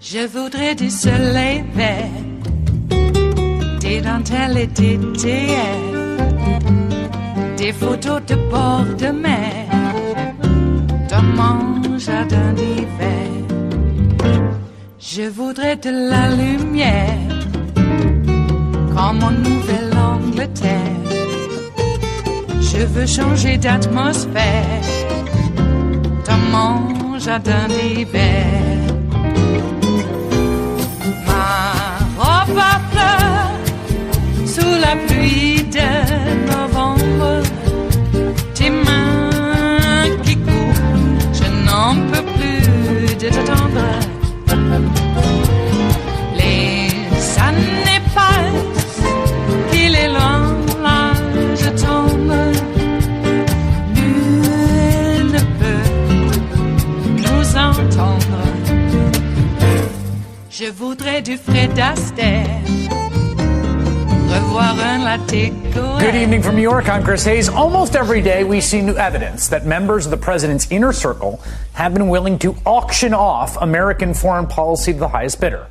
Je voudrais du soleil vert, des dentelles et des théâtres, des photos de bord de mer, dans mon jardin d'hiver. Je voudrais de la lumière, comme en Nouvelle-Angleterre. Je veux changer d'atmosphère, dans mon jardin d'hiver. Ma fleur sous la pluie de novembre, tes mains qui courent, je n'en peux plus de t'attendre. Les années passent, il est loin, là je tombe. Nul ne peut nous entendre. Je voudrais du Fred Astaire, revoir un latte. Good evening from New York. I'm Chris Hayes. Almost every day we see new evidence that members of the president's inner circle have been willing to auction off American foreign policy to the highest bidder.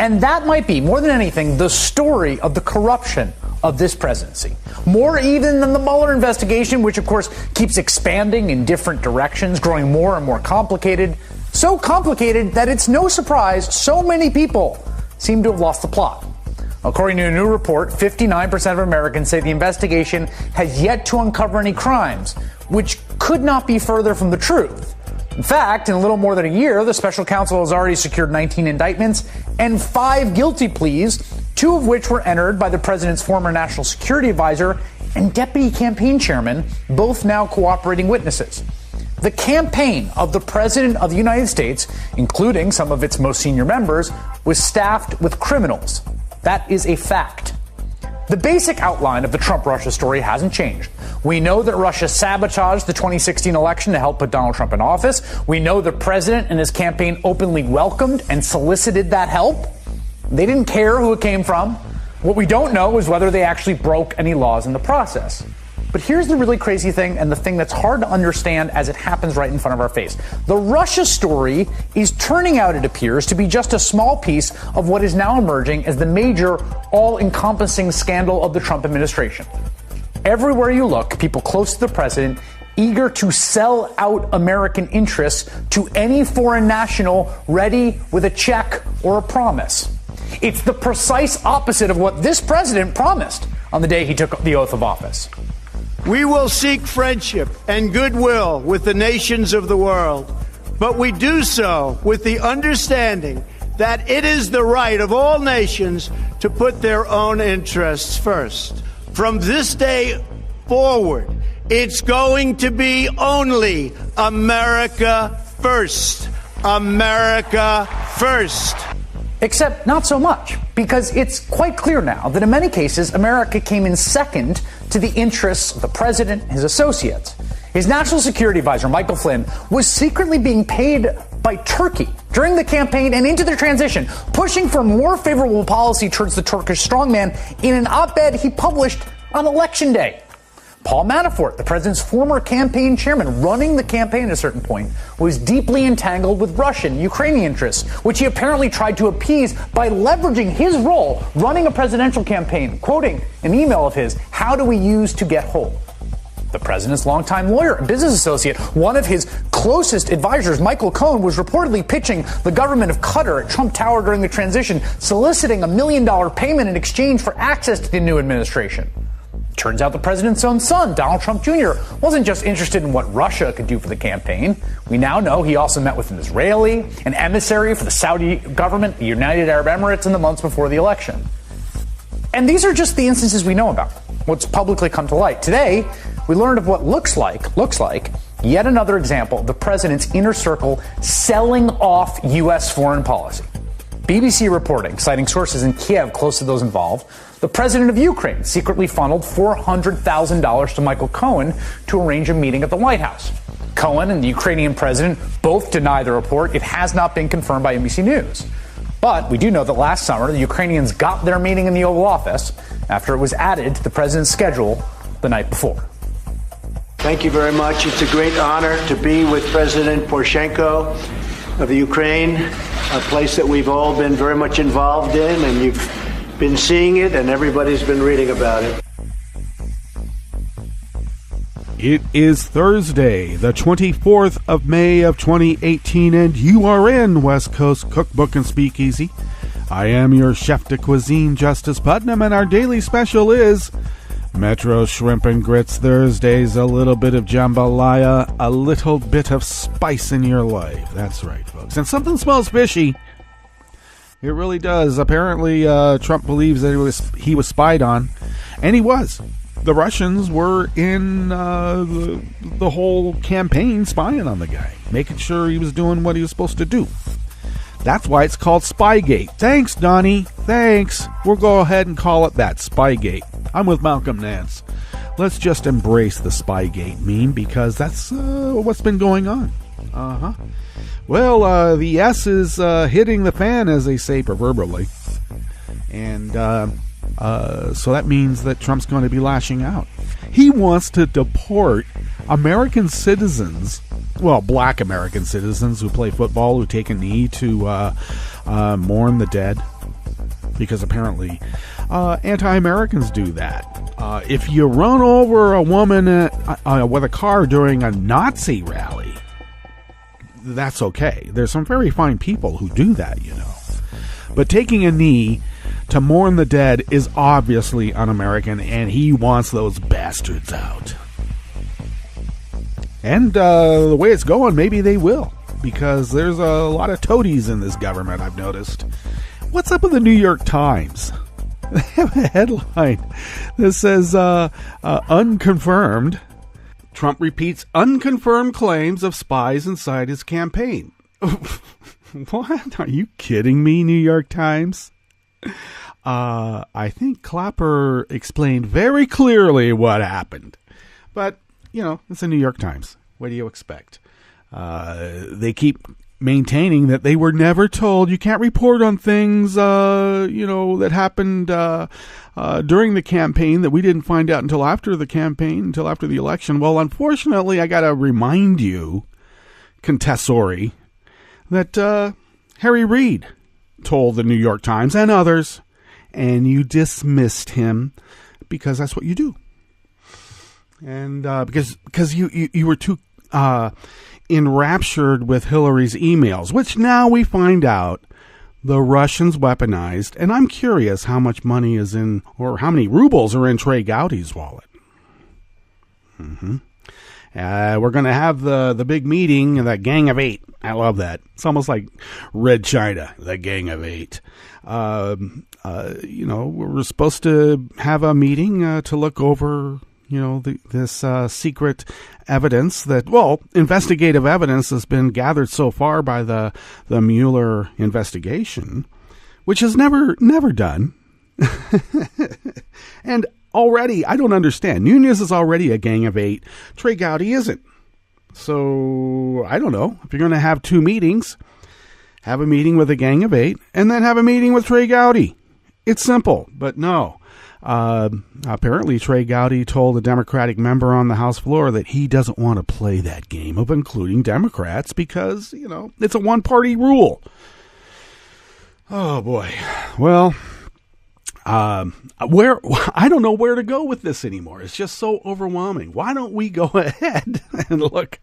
And that might be, more than anything, the story of the corruption of this presidency. More even than the Mueller investigation, which of course keeps expanding in different directions, growing more and more complicated. So complicated that it's no surprise so many people seem to have lost the plot. According to a new report, 59% of Americans say the investigation has yet to uncover any crimes, which could not be further from the truth. In fact, in a little more than a year, the special counsel has already secured 19 indictments and 5 guilty pleas, 2 of which were entered by the president's former national security advisor and deputy campaign chairman, both now cooperating witnesses. The campaign of the President of the United States, including some of its most senior members, was staffed with criminals. That is a fact. The basic outline of the Trump-Russia story hasn't changed. We know that Russia sabotaged the 2016 election to help put Donald Trump in office. We know the president and his campaign openly welcomed and solicited that help. They didn't care who it came from. What we don't know is whether they actually broke any laws in the process. But here's the really crazy thing, and the thing that's hard to understand as it happens right in front of our face. The Russia story is turning out, it appears, to be just a small piece of what is now emerging as the major, all-encompassing scandal of the Trump administration. Everywhere you look, people close to the president, eager to sell out American interests to any foreign national ready with a check or a promise. It's the precise opposite of what this president promised on the day he took the oath of office. We will seek friendship and goodwill with the nations of the world, but we do so with the understanding that it is the right of all nations to put their own interests first. From this day forward, it's going to be only America first. America first. Except not so much, because it's quite clear now that in many cases, America came in second to the interests of the president and his associates. His national security advisor, Michael Flynn, was secretly being paid by Turkey during the campaign and into the transition, pushing for more favorable policy towards the Turkish strongman in an op-ed he published on Election Day. Paul Manafort, the president's former campaign chairman, running the campaign at a certain point, was deeply entangled with Russian, Ukrainian interests, which he apparently tried to appease by leveraging his role running a presidential campaign, quoting an email of his, "How do we use to get whole?" The president's longtime lawyer and business associate, one of his closest advisors, Michael Cohen, was reportedly pitching the government of Qatar at Trump Tower during the transition, soliciting $1 million payment in exchange for access to the new administration. Turns out the president's own son, Donald Trump Jr., wasn't just interested in what Russia could do for the campaign. We now know he also met with an Israeli, an emissary for the Saudi government, the United Arab Emirates in the months before the election. And these are just the instances we know about, what's publicly come to light. Today, we learned of what looks like yet another example of the president's inner circle selling off U.S. foreign policy. BBC reporting, citing sources in Kiev close to those involved, the president of Ukraine secretly funneled $400,000 to Michael Cohen to arrange a meeting at the White House. Cohen and the Ukrainian president both deny the report. It has not been confirmed by NBC News. But we do know that last summer, the Ukrainians got their meeting in the Oval Office after it was added to the president's schedule the night before. Thank you very much. It's a great honor to be with President Poroshenko of the Ukraine, a place that we've all been very much involved in, and you've been seeing it, and everybody's been reading about it. It is Thursday, the 24th of May of 2018, and you are in West Coast Cookbook and Speakeasy. I am your chef de cuisine, Justice Putnam, and our daily special is Metro Shrimp and Grits Thursdays, a little bit of jambalaya, a little bit of spice in your life. That's right, folks. And something smells fishy. It really does. Apparently, Trump believes that he was spied on, and he was. The Russians were in the whole campaign spying on the guy, making sure he was doing what he was supposed to do. That's why it's called Spygate. Thanks, Donnie. Thanks. We'll go ahead and call it that, Spygate. I'm with Malcolm Nance. Let's just embrace the Spygate meme because that's what's been going on. Well, the S is hitting the fan, as they say proverbially. And so that means that Trump's going to be lashing out. He wants to deport American citizens, well, black American citizens who play football, who take a knee to mourn the dead, because apparently anti-Americans do that. If you run over a woman with a car during a Nazi rally, that's okay. There's some very fine people who do that, you know. But taking a knee to mourn the dead is obviously un-American, and he wants those bastards out. And the way it's going, maybe they will, because there's a lot of toadies in this government, I've noticed. What's up with the New York Times? They have a headline that says, unconfirmed. Trump repeats unconfirmed claims of spies inside his campaign. What? Are you kidding me, New York Times? I think Clapper explained very clearly what happened. But, you know, it's the New York Times. What do you expect? They keep maintaining that they were never told. You can't report on things, that happened during the campaign that we didn't find out until after the campaign, until after the election. Well, unfortunately, I got to remind you, Contessori, that Harry Reid told the New York Times and others, and you dismissed him because that's what you do. And because you were too enraptured with Hillary's emails, which now we find out the Russians weaponized. And I'm curious how much money is in, or how many rubles are in Trey Gowdy's wallet. We're going to have the big meeting, that Gang of Eight. I love that. It's almost like Red China, the Gang of Eight. We're supposed to have a meeting to look over, this secret evidence investigative evidence has been gathered so far by the Mueller investigation, which is never done. And already, I don't understand. Nunez is already a Gang of Eight. Trey Gowdy isn't. So, I don't know. If you're going to have two meetings, have a meeting with a Gang of Eight, and then have a meeting with Trey Gowdy. It's simple, but no. Apparently, Trey Gowdy told a Democratic member on the House floor that he doesn't want to play that game of including Democrats because, it's a one-party rule. Oh, boy. Well, I don't know where to go with this anymore. It's just so overwhelming. Why don't we go ahead and look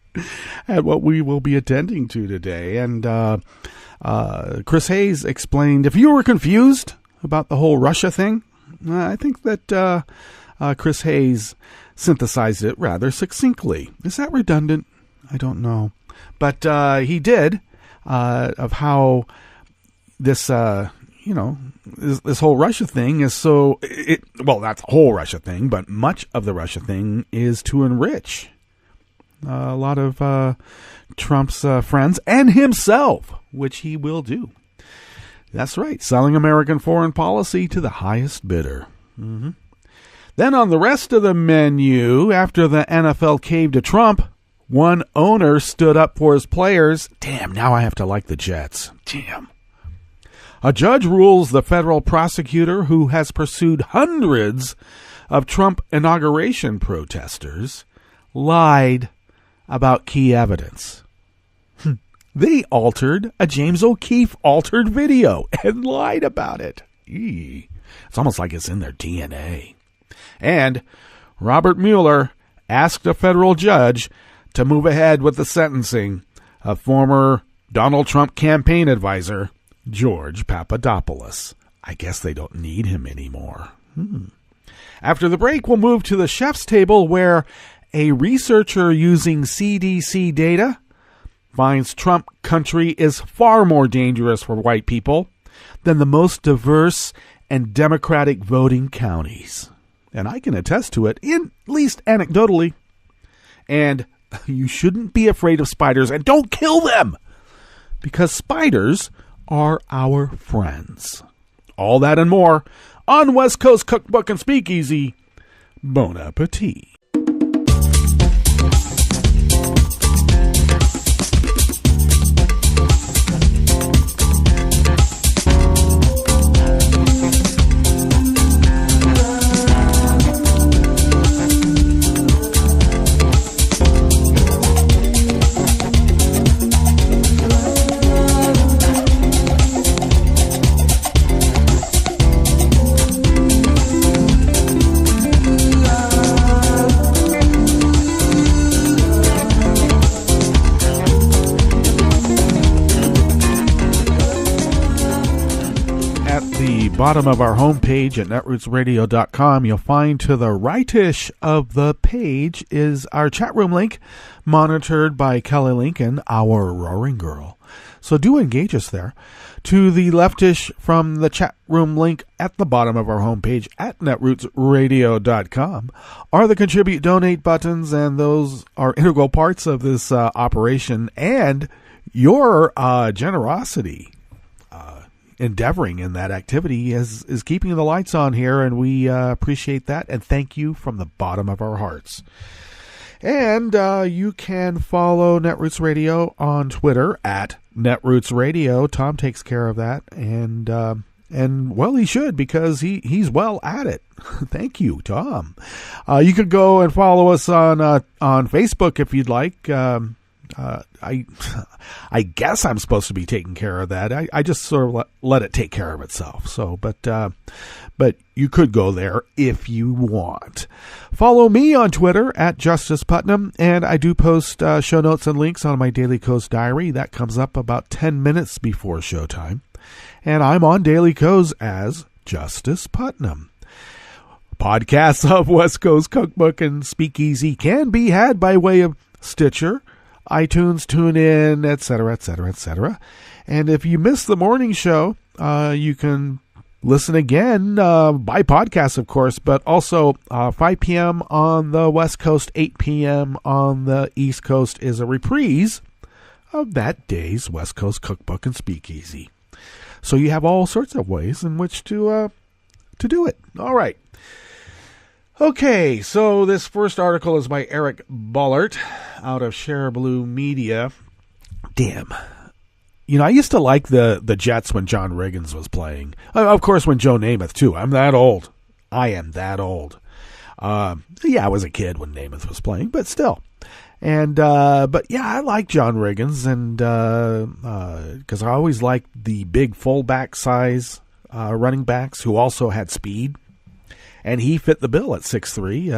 at what we will be attending to today? And Chris Hayes explained, if you were confused about the whole Russia thing, I think that Chris Hayes synthesized it rather succinctly. Is that redundant? I don't know. But he did, of how this, this whole Russia thing is so... not the whole Russia thing, but much of the Russia thing is to enrich a lot of Trump's friends and himself, which he will do. That's right, selling American foreign policy to the highest bidder. Mm-hmm. Then on the rest of the menu, after the NFL caved to Trump, one owner stood up for his players. Damn, now I have to like the Jets. Damn. A judge rules the federal prosecutor who has pursued hundreds of Trump inauguration protesters lied about key evidence. They altered a James O'Keefe altered video and lied about it. Eee. It's almost like it's in their DNA. And Robert Mueller asked a federal judge to move ahead with the sentencing of former Donald Trump campaign advisor George Papadopoulos. I guess they don't need him anymore. After the break, we'll move to the chef's table, where a researcher using CDC data finds Trump country is far more dangerous for white people than the most diverse and democratic voting counties. And I can attest to it, at least anecdotally. And you shouldn't be afraid of spiders, and don't kill them, because spiders are our friends. All that and more on West Coast Cookbook and Speakeasy. Bon appetit. Bottom of our homepage at netrootsradio.com, you'll find to the rightish of the page is our chat room link, monitored by Kelly Lincoln, our roaring girl. So do engage us there. To the leftish from the chat room link at the bottom of our homepage at netrootsradio.com are the contribute donate buttons, and those are integral parts of this operation, and your generosity endeavoring in that activity is keeping the lights on here, and we appreciate that, and thank you from the bottom of our hearts. And you can follow Netroots Radio on Twitter at Netroots Radio. Tom takes care of that, and well, he should, because he's well at it. Thank you, Tom. You could go and follow us on Facebook if you'd like. I guess I'm supposed to be taking care of that. I just sort of let it take care of itself. So, but you could go there if you want. Follow me on Twitter at Justice Putnam, and I do post show notes and links on my Daily Kos diary. That comes up about 10 minutes before showtime, and I'm on Daily Kos as Justice Putnam. Podcasts of West Coast Cookbook and Speakeasy can be had by way of Stitcher, iTunes, TuneIn, etc., etc., etc. And if you missed the morning show, you can listen again by podcast, of course, but also 5 p.m. on the West Coast, 8 p.m. on the East Coast is a reprise of that day's West Coast Cookbook and Speakeasy. So you have all sorts of ways in which to do it. All right. Okay, so this first article is by Eric Bullard out of Share Blue Media. Damn. You know, I used to like the Jets when John Riggins was playing. Of course, when Joe Namath, too. I'm that old. I am that old. Yeah, I was a kid when Namath was playing, but still. And but yeah, I like John Riggins, and because I always liked the big fullback size running backs who also had speed. And he fit the bill at 6'3",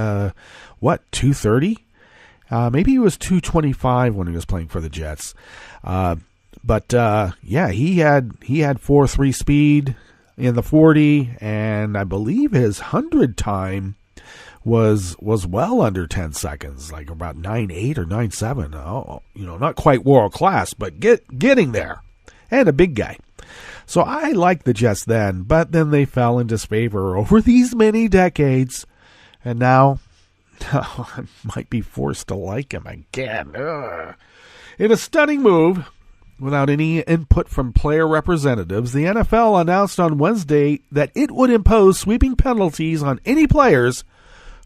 230? Maybe he was 225 when he was playing for the Jets. But yeah, he had 4.3 speed in the 40, and I believe his 100 time was well under 10 seconds, like about 9.8 or 9.7. Oh, you know, not quite world class, but getting there, and a big guy. So I liked the Jets then, but then they fell in disfavor over these many decades, and now I might be forced to like him again. Ugh. In a stunning move, without any input from player representatives, the NFL announced on Wednesday that it would impose sweeping penalties on any players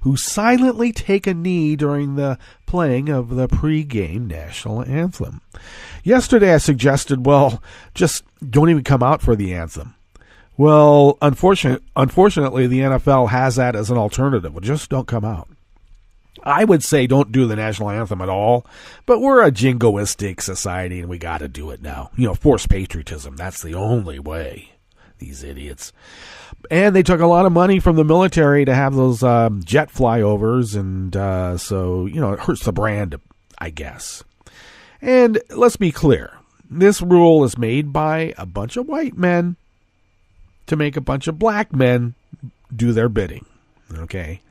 who silently take a knee during the playing of the pregame national anthem. Yesterday I suggested, just don't even come out for the anthem. Well, unfortunately, the NFL has that as an alternative. Well, just don't come out. I would say don't do the national anthem at all, but we're a jingoistic society and we got to do it now. Forced patriotism, that's the only way. These idiots. And they took a lot of money from the military to have those jet flyovers, and so it hurts the brand, I guess. And let's be clear, this rule is made by a bunch of white men to make a bunch of black men do their bidding, okay?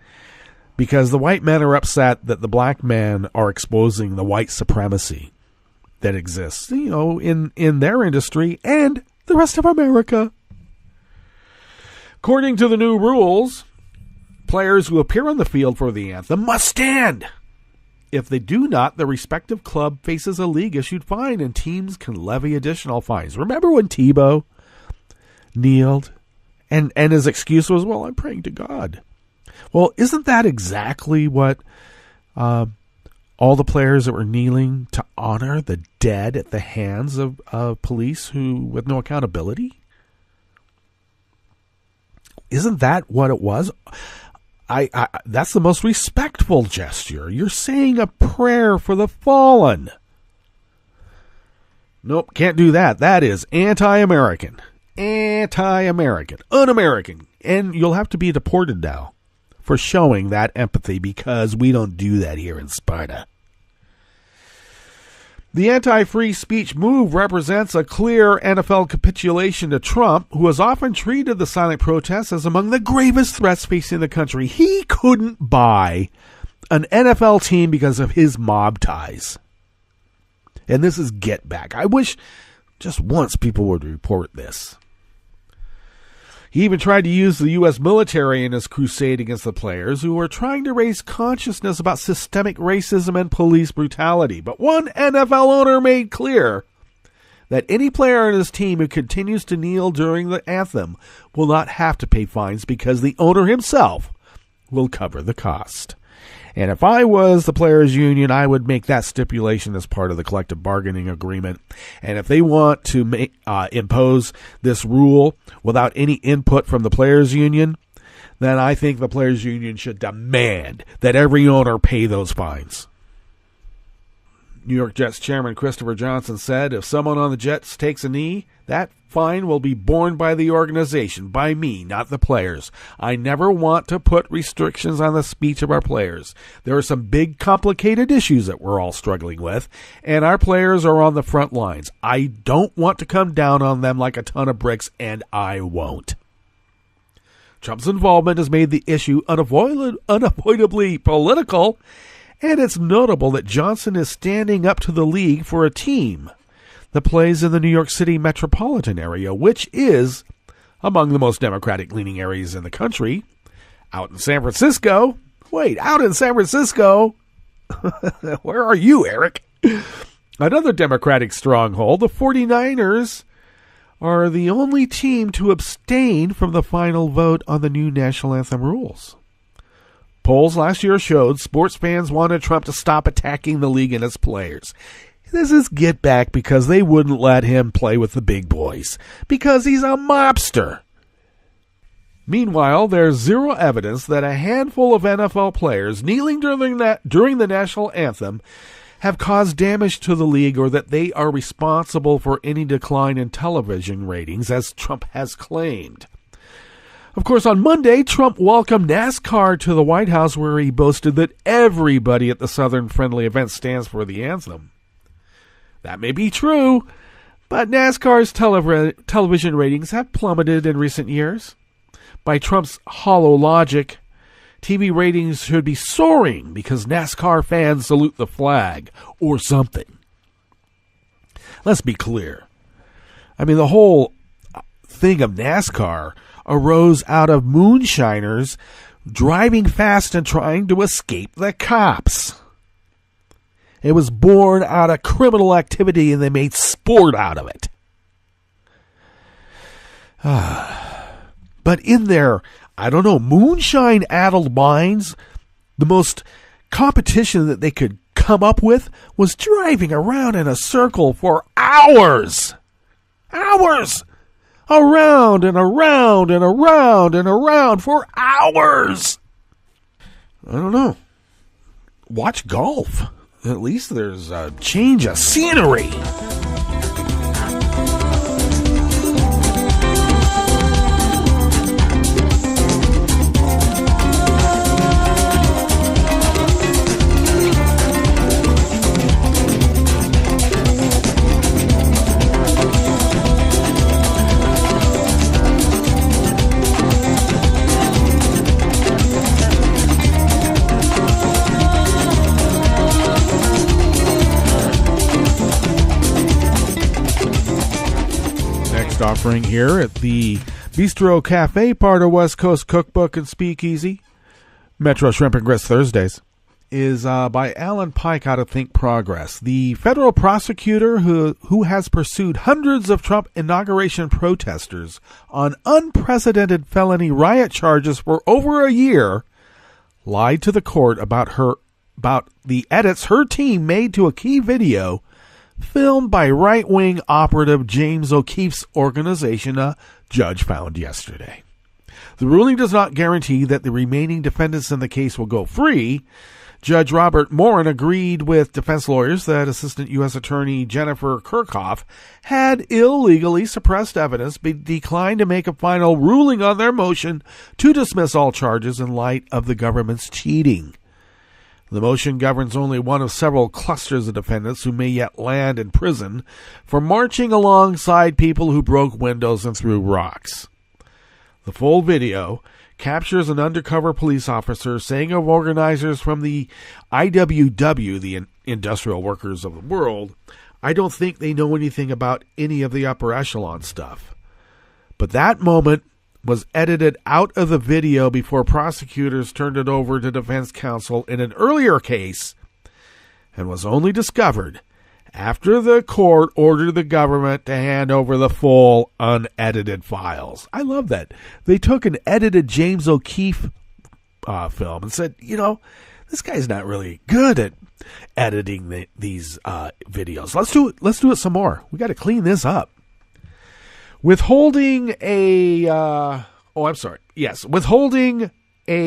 Because the white men are upset that the black men are exposing the white supremacy that exists, in their industry and the rest of America. According to the new rules, players who appear on the field for the anthem must stand. If they do not, the respective club faces a league-issued fine, and teams can levy additional fines. Remember when Tebow kneeled, and his excuse was, I'm praying to God. Well, isn't that exactly what all the players that were kneeling to honor the dead at the hands of police with no accountability? Isn't that what it was? That's the most respectful gesture. You're saying a prayer for the fallen. Nope, can't do that. That is anti-American. Anti-American. Un-American. And you'll have to be deported now for showing that empathy, because we don't do that here in Sparta. The anti-free speech move represents a clear NFL capitulation to Trump, who has often treated the silent protests as among the gravest threats facing the country. He couldn't buy an NFL team because of his mob ties. And this is get back. I wish just once people would report this. He even tried to use the U.S. military in his crusade against the players who were trying to raise consciousness about systemic racism and police brutality. But one NFL owner made clear that any player on his team who continues to kneel during the anthem will not have to pay fines because the owner himself will cover the cost. And if I was the players' union, I would make that stipulation as part of the collective bargaining agreement. And if they want to impose this rule without any input from the players' union, then I think the players' union should demand that every owner pay those fines. New York Jets chairman Christopher Johnson said, if someone on the Jets takes a knee, that fine will be borne by the organization, by me, not the players. I never want to put restrictions on the speech of our players. There are some big, complicated issues that we're all struggling with, and our players are on the front lines. I don't want to come down on them like a ton of bricks, and I won't. Trump's involvement has made the issue unavoidably political, and it's notable that Johnson is standing up to the league for a team that plays in the New York City metropolitan area, which is among the most Democratic-leaning areas in the country. Out in San Francisco. Wait, out in San Francisco? Where are you, Eric? Another Democratic stronghold, the 49ers are the only team to abstain from the final vote on the new national anthem rules. Polls last year showed sports fans wanted Trump to stop attacking the league and its players. This is get back because they wouldn't let him play with the big boys, because he's a mobster. Meanwhile, there's zero evidence that a handful of NFL players kneeling during the national anthem have caused damage to the league, or that they are responsible for any decline in television ratings, as Trump has claimed. Of course, on Monday, Trump welcomed NASCAR to the White House, where he boasted that everybody at the Southern Friendly event stands for the anthem. That may be true, but NASCAR's television ratings have plummeted in recent years. By Trump's hollow logic, TV ratings should be soaring because NASCAR fans salute the flag or something. Let's be clear. I mean, the whole thing of NASCAR arose out of moonshiners driving fast and trying to escape the cops. It was born out of criminal activity, and they made sport out of it. But in their, moonshine-addled minds, the most competition that they could come up with was driving around in a circle for hours. Hours! Around and around and around and around for hours. I don't know. Watch golf. At least there's a change of scenery. Offering here at the Bistro Cafe, part of West Coast Cookbook and Speakeasy, Metro Shrimp and Grits Thursdays, is by Alan Pike out of Think Progress. The federal prosecutor who has pursued hundreds of Trump inauguration protesters on unprecedented felony riot charges for over a year lied to the court about the edits her team made to a key video filmed by right-wing operative James O'Keefe's organization, a judge found yesterday. The ruling does not guarantee that the remaining defendants in the case will go free. Judge Robert Morin agreed with defense lawyers that Assistant U.S. Attorney Jennifer Kirchhoff had illegally suppressed evidence, but declined to make a final ruling on their motion to dismiss all charges in light of the government's cheating. The motion governs only one of several clusters of defendants who may yet land in prison for marching alongside people who broke windows and threw rocks. The full video captures an undercover police officer saying of organizers from the IWW, the Industrial Workers of the World, "I don't think they know anything about any of the upper echelon stuff." But that moment was edited out of the video before prosecutors turned it over to defense counsel in an earlier case, and was only discovered after the court ordered the government to hand over the full unedited files. I love that. They took an edited James O'Keefe film and said, this guy's not really good at editing these videos. Let's do it some more. We got to clean this up. Withholding a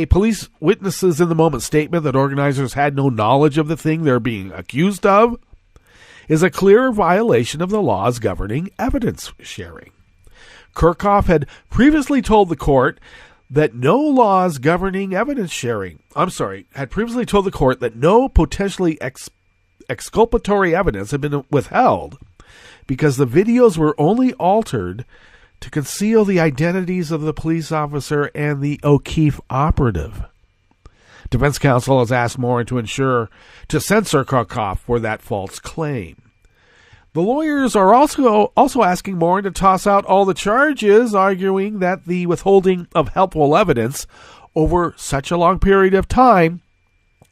police witnesses in the moment statement that organizers had no knowledge of the thing they're being accused of is a clear violation of the laws governing evidence sharing. Kirchhoff had previously told the court that no potentially exculpatory evidence had been withheld because the videos were only altered to conceal the identities of the police officer and the O'Keefe operative. Defense counsel has asked Morin to censor Kirchhoff for that false claim. The lawyers are also asking Morin to toss out all the charges, arguing that the withholding of helpful evidence over such a long period of time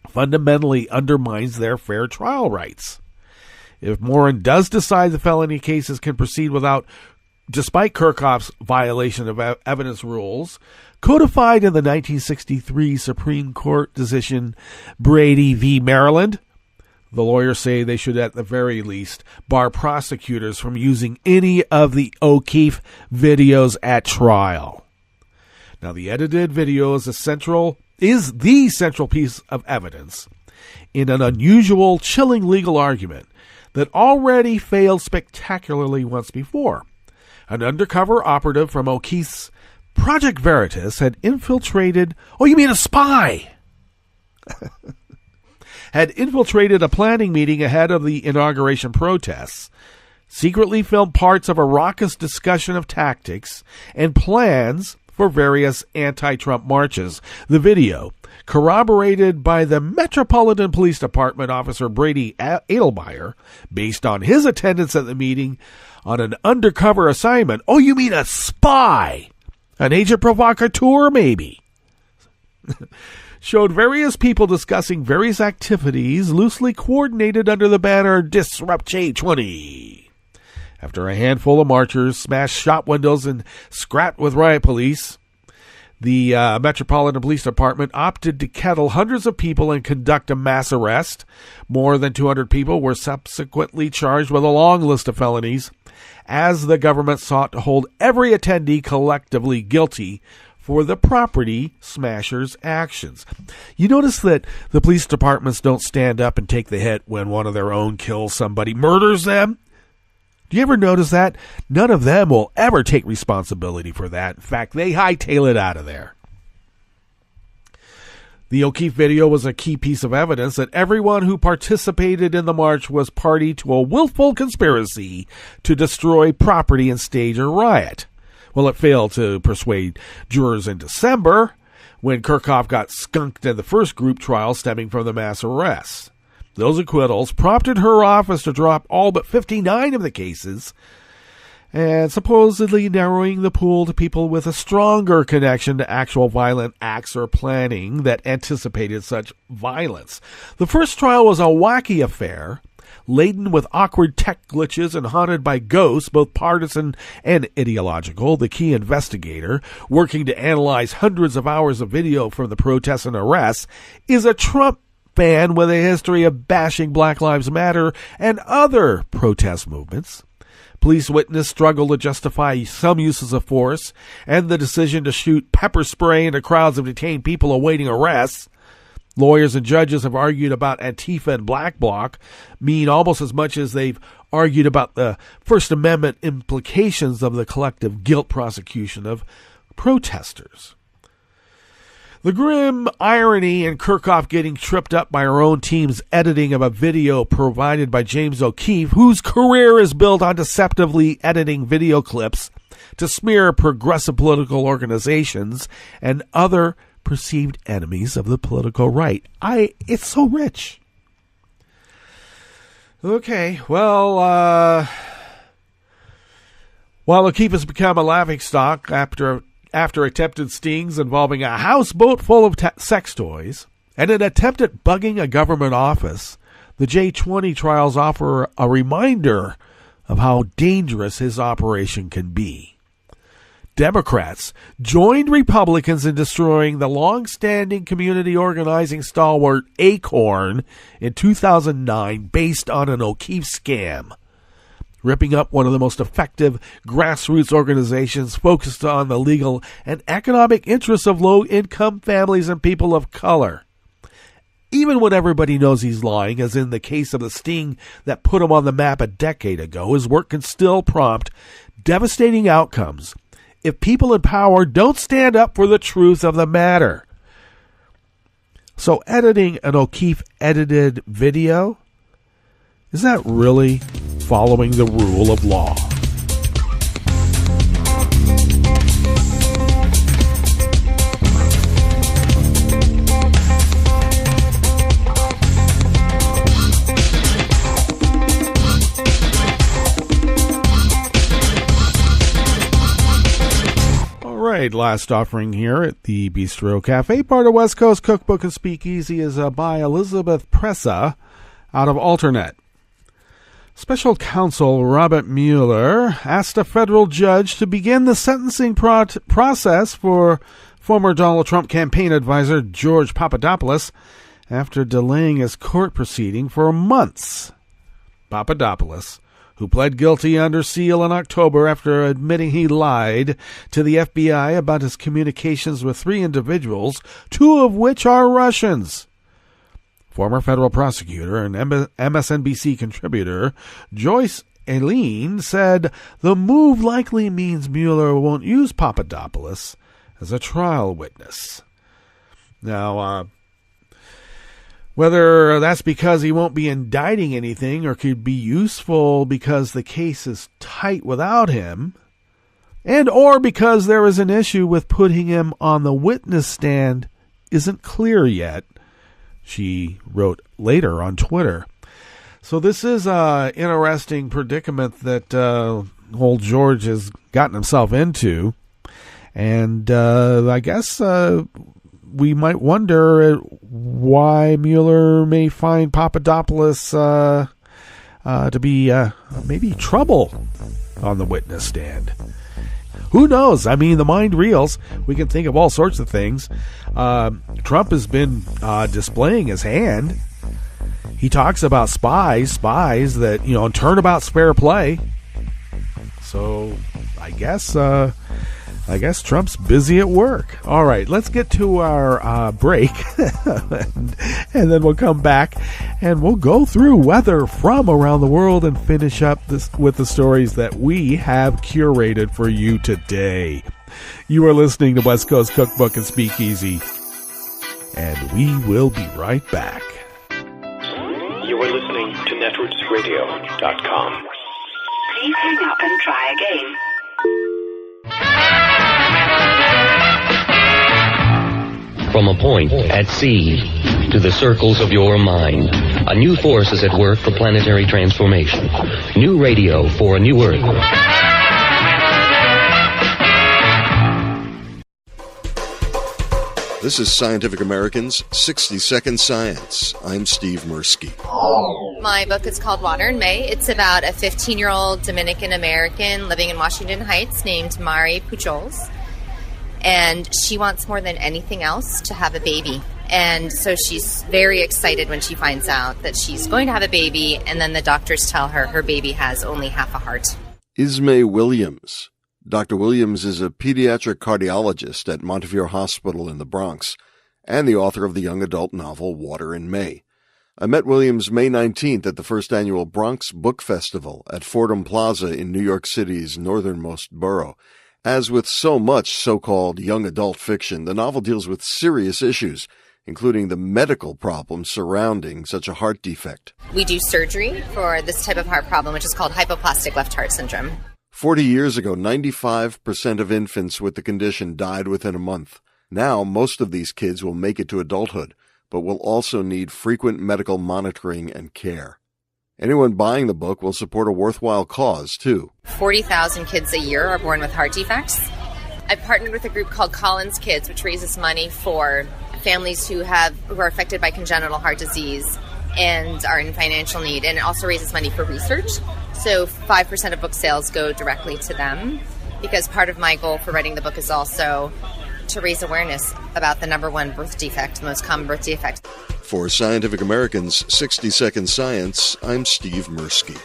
fundamentally undermines their fair trial rights. If Morin does decide the felony cases can proceed despite Kirchhoff's violation of evidence rules, codified in the 1963 Supreme Court decision Brady v. Maryland, the lawyers say they should at the very least bar prosecutors from using any of the O'Keefe videos at trial. Now, the edited video is the central piece of evidence in an unusual, chilling legal argument that already failed spectacularly once before. An undercover operative from O'Keefe's Project Veritas had infiltrated... Oh, you mean a spy? Had infiltrated a planning meeting ahead of the inauguration protests, secretly filmed parts of a raucous discussion of tactics and plans for various anti-Trump marches. The video, corroborated by the Metropolitan Police Department officer Brady Adelmeyer, based on his attendance at the meeting on an undercover assignment. Oh, you mean a spy? An agent provocateur, maybe? showed various people discussing various activities loosely coordinated under the banner Disrupt J20. After a handful of marchers smashed shop windows and scrapped with riot police, the Metropolitan Police Department opted to kettle hundreds of people and conduct a mass arrest. More than 200 people were subsequently charged with a long list of felonies, as the government sought to hold every attendee collectively guilty for the property smashers' actions. You notice that the police departments don't stand up and take the hit when one of their own kills somebody, murders them. Do you ever notice that? None of them will ever take responsibility for that. In fact, they hightail it out of there. The O'Keefe video was a key piece of evidence that everyone who participated in the march was party to a willful conspiracy to destroy property and stage a riot. Well, it failed to persuade jurors in December, when Kirchhoff got skunked in the first group trial stemming from the mass arrests. Those acquittals prompted her office to drop all but 59 of the cases, and supposedly narrowing the pool to people with a stronger connection to actual violent acts or planning that anticipated such violence. The first trial was a wacky affair, laden with awkward tech glitches and haunted by ghosts, both partisan and ideological. The key investigator, working to analyze hundreds of hours of video from the protests and arrests, is a Trump fan with a history of bashing Black Lives Matter and other protest movements. Police witness struggled to justify some uses of force, and the decision to shoot pepper spray into crowds of detained people awaiting arrests. Lawyers and judges have argued about Antifa and Black Bloc mean almost as much as they've argued about the First Amendment implications of the collective guilt prosecution of protesters. The grim irony in Kirchhoff getting tripped up by her own team's editing of a video provided by James O'Keefe, whose career is built on deceptively editing video clips to smear progressive political organizations and other perceived enemies of the political right. It's so rich. Okay, well, while O'Keefe has become a laughingstock after attempted stings involving a houseboat full of sex toys and an attempt at bugging a government office, the J20 trials offer a reminder of how dangerous his operation can be. Democrats joined Republicans in destroying the long-standing community organizing stalwart Acorn in 2009 based on an O'Keefe scam, ripping up one of the most effective grassroots organizations focused on the legal and economic interests of low-income families and people of color. Even when everybody knows he's lying, as in the case of the sting that put him on the map a decade ago, his work can still prompt devastating outcomes if people in power don't stand up for the truth of the matter. So editing an O'Keefe-edited video, is that really following the rule of law? All right, last offering here at the Bistro Cafe, part of West Coast Cookbook and Speakeasy, is by Elizabeth Pressa out of Alternate. Special counsel Robert Mueller asked a federal judge to begin the sentencing process for former Donald Trump campaign advisor George Papadopoulos after delaying his court proceeding for months. Papadopoulos, who pled guilty under seal in October after admitting he lied to the FBI about his communications with 3 individuals, 2 of which are Russians. Former federal prosecutor and MSNBC contributor Joyce Aileen said the move likely means Mueller won't use Papadopoulos as a trial witness. Now, whether that's because he won't be indicting anything or could be useful because the case is tight without him, and or because there is an issue with putting him on the witness stand isn't clear yet, she wrote later on Twitter. So this is an interesting predicament that old George has gotten himself into. And I guess we might wonder why Mueller may find Papadopoulos to be maybe trouble on the witness stand. Who knows? I mean, the mind reels. We can think of all sorts of things. Trump has been displaying his hand. He talks about spies that, turnabout's fair play. So I guess Trump's busy at work. All right, let's get to our break, and then we'll come back and we'll go through weather from around the world and finish up this with the stories that we have curated for you today. You are listening to West Coast Cookbook and Speakeasy, and we will be right back. You are listening to netrootsradio.com. Please hang up and try again. From a point at sea to the circles of your mind, a new force is at work for planetary transformation. New radio for a new Earth. This is Scientific American's 60-Second Science. I'm Steve Mirsky. My book is called Water in May. It's about a 15-year-old Dominican-American living in Washington Heights named Mari Pujols. And she wants more than anything else to have a baby. And so she's very excited when she finds out that she's going to have a baby, and then the doctors tell her her baby has only half a heart. Ismay Williams. Dr. Williams is a pediatric cardiologist at Montefiore Hospital in the Bronx and the author of the young adult novel Water in May. I met Williams May 19th at the first annual Bronx Book Festival at Fordham Plaza in New York City's northernmost borough. As with so much so-called young adult fiction, the novel deals with serious issues, including the medical problems surrounding such a heart defect. We do surgery for this type of heart problem, which is called hypoplastic left heart syndrome. 40 years ago, 95% of infants with the condition died within a month. Now, most of these kids will make it to adulthood, but will also need frequent medical monitoring and care. Anyone buying the book will support a worthwhile cause, too. 40,000 kids a year are born with heart defects. I've partnered with a group called Collins Kids, which raises money for families who are affected by congenital heart disease and are in financial need. And it also raises money for research. So 5% of book sales go directly to them, because part of my goal for writing the book is also to raise awareness about the number one birth defect, the most common birth defect. For Scientific American's 60-Second Science, I'm Steve Mirsky.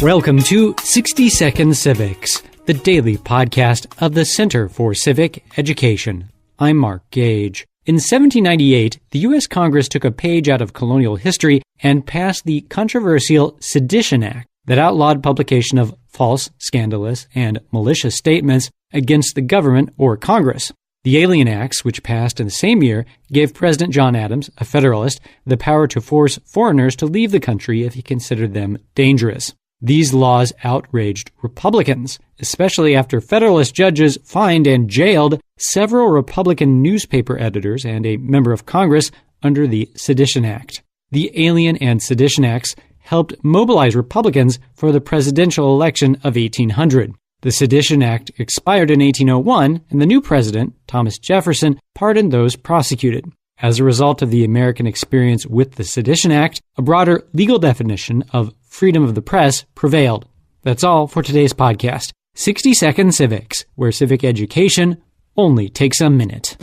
Welcome to 60 Second Civics, the daily podcast of the Center for Civic Education. I'm Mark Gage. In 1798, the U.S. Congress took a page out of colonial history and passed the controversial Sedition Act that outlawed publication of false, scandalous, and malicious statements against the government or Congress. The Alien Acts, which passed in the same year, gave President John Adams, a Federalist, the power to force foreigners to leave the country if he considered them dangerous. These laws outraged Republicans, especially after Federalist judges fined and jailed several Republican newspaper editors and a member of Congress under the Sedition Act. The Alien and Sedition Acts helped mobilize Republicans for the presidential election of 1800. The Sedition Act expired in 1801, and the new president, Thomas Jefferson, pardoned those prosecuted. As a result of the American experience with the Sedition Act, a broader legal definition of freedom of the press prevailed. That's all for today's podcast. 60 Second Civics, where civic education only takes a minute.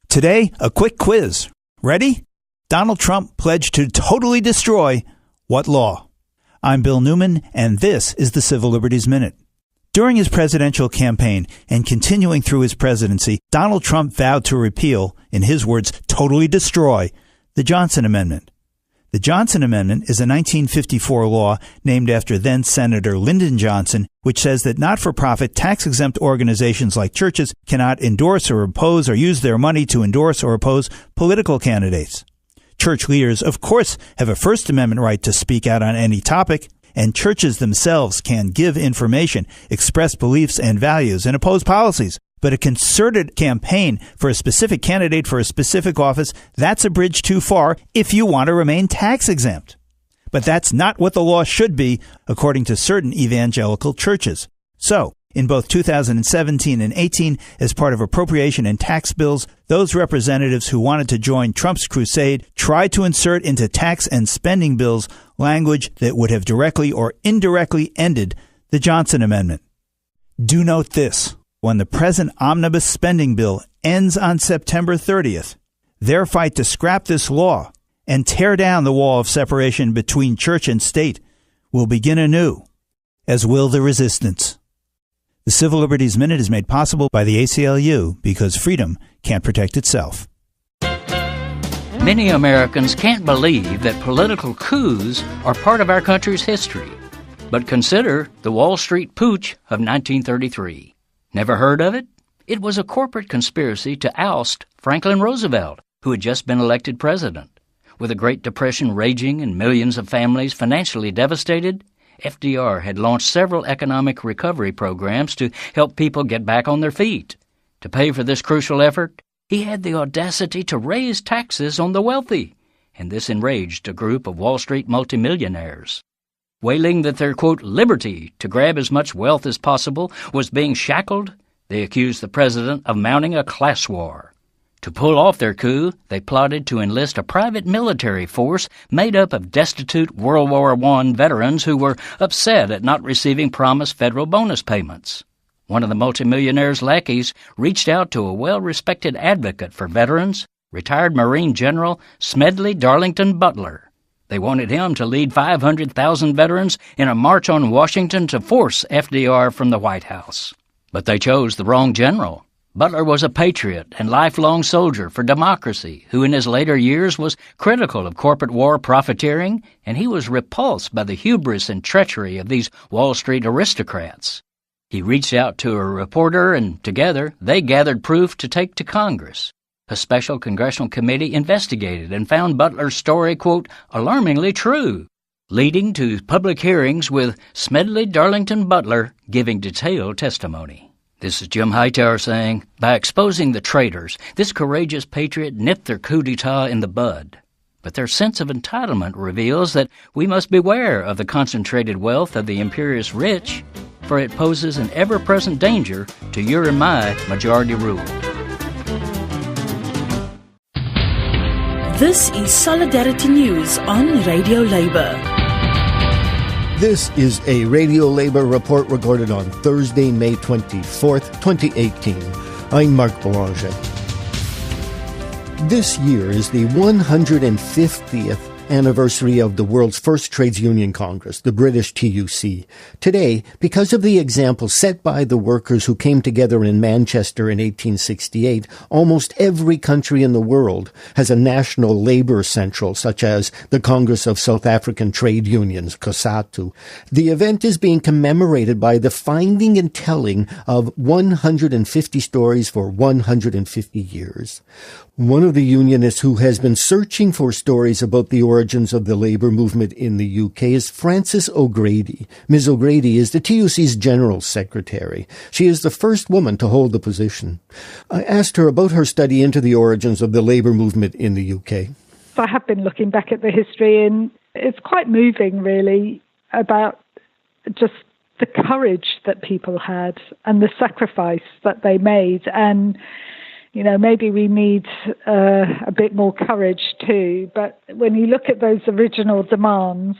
Today, a quick quiz. Ready? Donald Trump pledged to totally destroy what law? I'm Bill Newman, and this is the Civil Liberties Minute. During his presidential campaign and continuing through his presidency, Donald Trump vowed to repeal, in his words, totally destroy, the Johnson Amendment. The Johnson Amendment is a 1954 law named after then-Senator Lyndon Johnson, which says that not-for-profit, tax-exempt organizations like churches cannot endorse or oppose or use their money to endorse or oppose political candidates. Church leaders, of course, have a First Amendment right to speak out on any topic, and churches themselves can give information, express beliefs and values, and oppose policies. But a concerted campaign for a specific candidate for a specific office, that's a bridge too far if you want to remain tax exempt. But that's not what the law should be, according to certain evangelical churches. So, in both 2017 and 18, as part of appropriation and tax bills, those representatives who wanted to join Trump's crusade tried to insert into tax and spending bills language that would have directly or indirectly ended the Johnson Amendment. Do note this. When the present omnibus spending bill ends on September 30th, their fight to scrap this law and tear down the wall of separation between church and state will begin anew, as will the resistance. The Civil Liberties Minute is made possible by the ACLU because freedom can't protect itself. Many Americans can't believe that political coups are part of our country's history. But consider the Wall Street Putsch of 1933. Never heard of it? It was a corporate conspiracy to oust Franklin Roosevelt, who had just been elected president. With the Great Depression raging and millions of families financially devastated, FDR had launched several economic recovery programs to help people get back on their feet. To pay for this crucial effort, he had the audacity to raise taxes on the wealthy, and this enraged a group of Wall Street multimillionaires. Wailing that their, quote, liberty to grab as much wealth as possible was being shackled, they accused the president of mounting a class war. To pull off their coup, they plotted to enlist a private military force made up of destitute World War I veterans who were upset at not receiving promised federal bonus payments. One of the multimillionaire's lackeys reached out to a well-respected advocate for veterans, retired Marine General Smedley Darlington Butler. They wanted him to lead 500,000 veterans in a march on Washington to force FDR from the White House. But they chose the wrong general. Butler was a patriot and lifelong soldier for democracy who in his later years was critical of corporate war profiteering, and he was repulsed by the hubris and treachery of these Wall Street aristocrats. He reached out to a reporter, and together they gathered proof to take to Congress. A special congressional committee investigated and found Butler's story, quote, alarmingly true, leading to public hearings with Smedley Darlington Butler giving detailed testimony. This is Jim Hightower saying, by exposing the traitors, this courageous patriot nipped their coup d'etat in the bud. But their sense of entitlement reveals that we must beware of the concentrated wealth of the imperious rich, for it poses an ever-present danger to your and my majority rule. This is Solidarity News on Radio Labour. This is a Radio Labour report recorded on Thursday, May 24th, 2018. I'm Mark Boulanger. This year is the 150th anniversary of the world's first trades union congress, the British TUC. Today, because of the example set by the workers who came together in Manchester in 1868, almost every country in the world has a national labour central, such as the Congress of South African Trade Unions, COSATU. The event is being commemorated by the finding and telling of 150 stories for 150 years. One of the unionists who has been searching for stories about the origins of the labour movement in the UK is Frances O'Grady. Ms. O'Grady is the TUC's General Secretary. She is the first woman to hold the position. I asked her about her study into the origins of the labour movement in the UK. I have been looking back at the history, and it's quite moving, really, about just the courage that people had and the sacrifice that they made. And you know, maybe we need a bit more courage too. But when you look at those original demands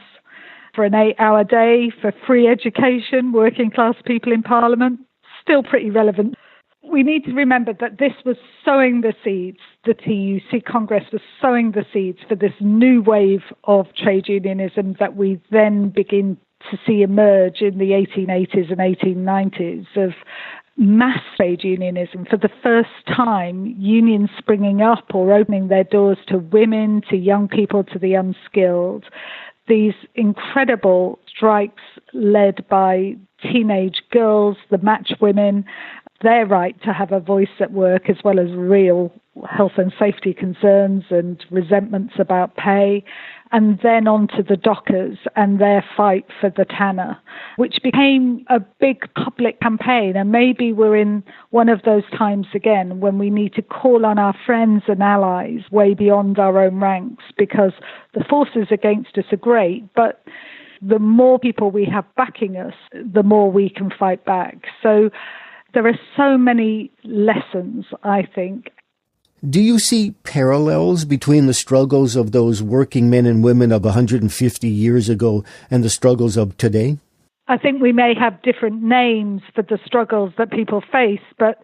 for an 8-hour day, for free education, working class people in Parliament, still pretty relevant. We need to remember that this was sowing the seeds. The TUC Congress was sowing the seeds for this new wave of trade unionism that we then begin to see emerge in the 1880s and 1890s of mass trade unionism. For the first time, unions springing up or opening their doors to women, to young people, to the unskilled. These incredible strikes led by teenage girls, the match women, their right to have a voice at work as well as real health and safety concerns and resentments about pay, and then on to the dockers and their fight for the tanner, which became a big public campaign. And maybe we're in one of those times again when we need to call on our friends and allies way beyond our own ranks, because the forces against us are great, but the more people we have backing us, the more we can fight back. So there are so many lessons, I think. Do you see parallels between the struggles of those working men and women of 150 years ago and the struggles of today? I think we may have different names for the struggles that people face, but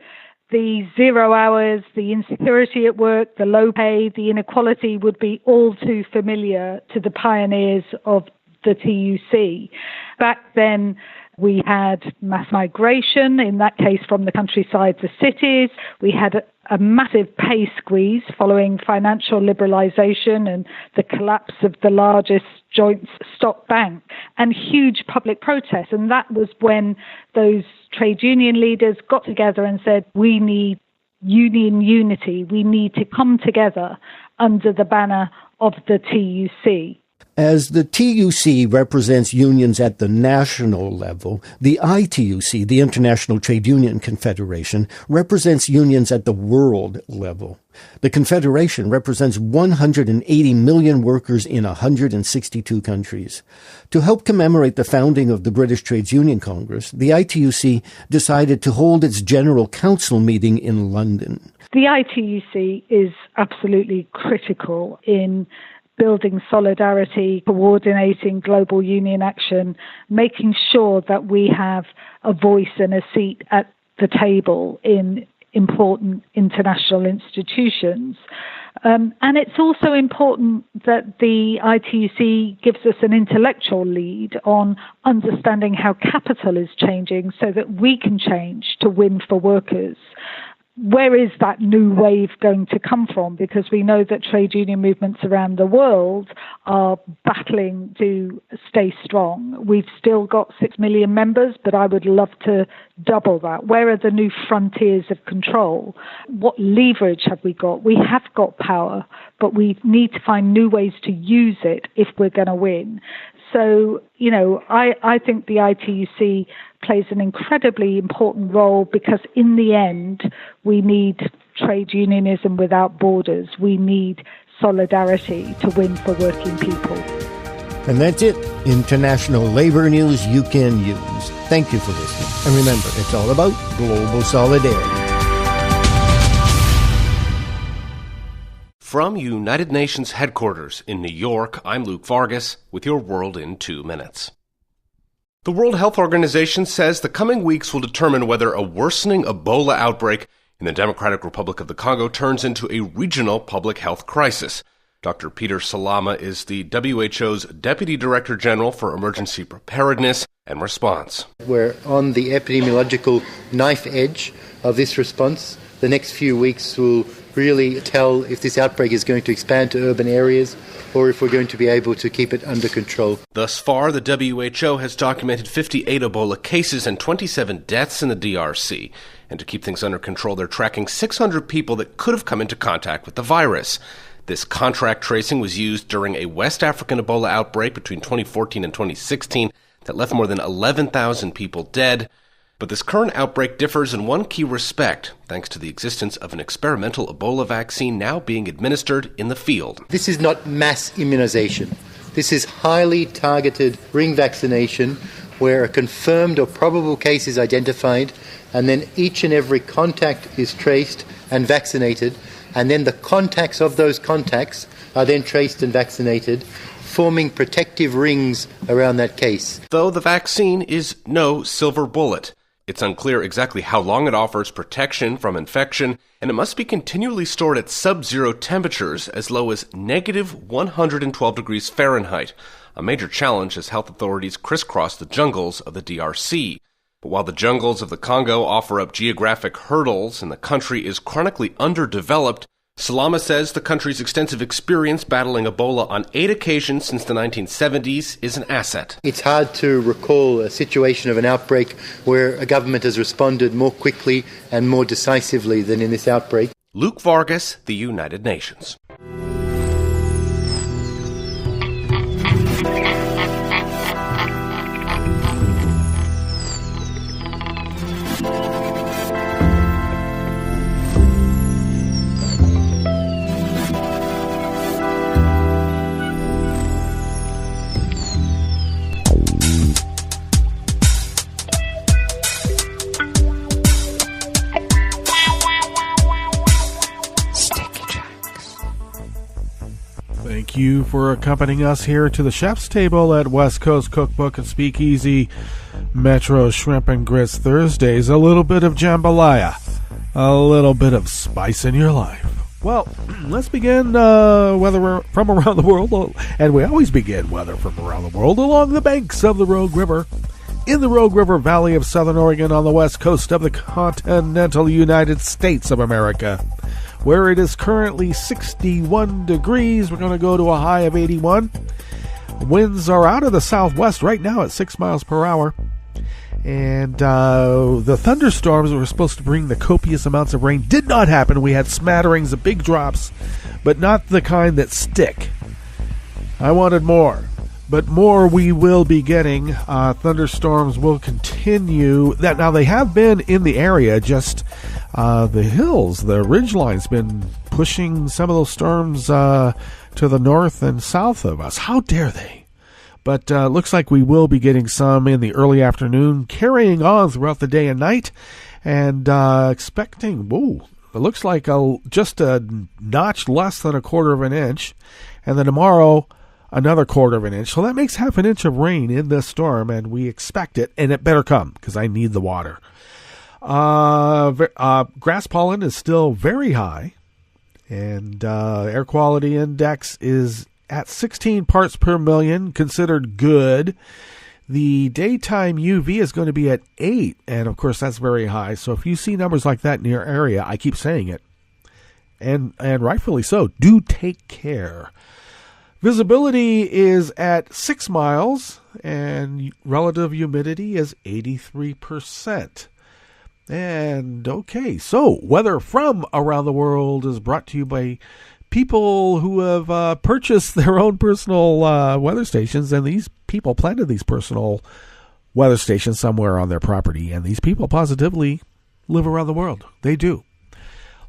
the 0 hours, the insecurity at work, the low pay, the inequality would be all too familiar to the pioneers of the TUC. Back then, we had mass migration, in that case from the countryside to cities. We had a massive pay squeeze following financial liberalisation and the collapse of the largest joint stock bank, and huge public protests. And that was when those trade union leaders got together and said, we need union unity. We need to come together under the banner of the TUC. As the TUC represents unions at the national level, the ITUC, the International Trade Union Confederation, represents unions at the world level. The Confederation represents 180 million workers in 162 countries. To help commemorate the founding of the British Trades Union Congress, the ITUC decided to hold its General Council meeting in London. The ITUC is absolutely critical in building solidarity, coordinating global union action, making sure that we have a voice and a seat at the table in important international institutions. And it's also important that the ITUC gives us an intellectual lead on understanding how capital is changing so that we can change to win for workers. Where is that new wave going to come from? Because we know that trade union movements around the world are battling to stay strong. We've still got 6 million members, but I would love to double that. Where are the new frontiers of control? What leverage have we got? We have got power, but we need to find new ways to use it if we're going to win. So, I think the ITUC plays an incredibly important role because in the end, we need trade unionism without borders. We need solidarity to win for working people. And that's it. International labor news you can use. Thank you for listening. And remember, it's all about global solidarity. From United Nations headquarters in New York, I'm Luke Vargas with your World in 2 Minutes. The World Health Organization says the coming weeks will determine whether a worsening Ebola outbreak in the Democratic Republic of the Congo turns into a regional public health crisis. Dr. Peter Salama is the WHO's Deputy Director General for Emergency Preparedness and Response. We're on the epidemiological knife edge of this response. The next few weeks will really tell if this outbreak is going to expand to urban areas or if we're going to be able to keep it under control. Thus far, the WHO has documented 58 Ebola cases and 27 deaths in the DRC. And to keep things under control, they're tracking 600 people that could have come into contact with the virus. This contract tracing was used during a West African Ebola outbreak between 2014 and 2016 that left more than 11,000 people dead. But this current outbreak differs in one key respect, thanks to the existence of an experimental Ebola vaccine now being administered in the field. This is not mass immunization. This is highly targeted ring vaccination where a confirmed or probable case is identified, and then each and every contact is traced and vaccinated, and then the contacts of those contacts are then traced and vaccinated, forming protective rings around that case. Though the vaccine is no silver bullet. It's unclear exactly how long it offers protection from infection, and it must be continually stored at sub-zero temperatures as low as negative 112 degrees Fahrenheit, a major challenge as health authorities crisscross the jungles of the DRC. But while the jungles of the Congo offer up geographic hurdles and the country is chronically underdeveloped, Salama says the country's extensive experience battling Ebola on 8 occasions since the 1970s is an asset. It's hard to recall a situation of an outbreak where a government has responded more quickly and more decisively than in this outbreak. Luke Vargas, The United Nations. Thank you for accompanying us here to the chef's table at West Coast Cookbook and Speakeasy Metro Shrimp and Grits Thursdays. A little bit of jambalaya, a little bit of spice in your life. Well, let's begin weather from around the world, and we always begin weather from around the world along the banks of the Rogue River, in the Rogue River Valley of Southern Oregon on the west coast of the continental United States of America, where it is currently 61 degrees. We're going to go to a high of 81. Winds are out of the southwest right now at 6 miles per hour. And the thunderstorms that were supposed to bring the copious amounts of rain did not happen. We had smatterings of big drops, but not the kind that stick. I wanted more. But more we will be getting. Thunderstorms will continue. Now, they have been in the area, just the hills, the ridgeline's been pushing some of those storms to the north and south of us. How dare they? But looks like we will be getting some in the early afternoon, carrying on throughout the day and night, and expecting, it looks like just a notch less than a quarter of an inch. And then tomorrow, another quarter of an inch. So that makes half an inch of rain in this storm, and we expect it, and it better come because I need the water. Grass pollen is still very high, and air quality index is at 16 parts per million, considered good. The daytime UV is going to be at 8, and of course that's very high. So if you see numbers like that in your area, I keep saying it, and rightfully so, do take care. Visibility is at 6 miles, and relative humidity is 83%. And okay, so weather from around the world is brought to you by people who have purchased their own personal weather stations, and these people planted these personal weather stations somewhere on their property, and these people positively live around the world. They do.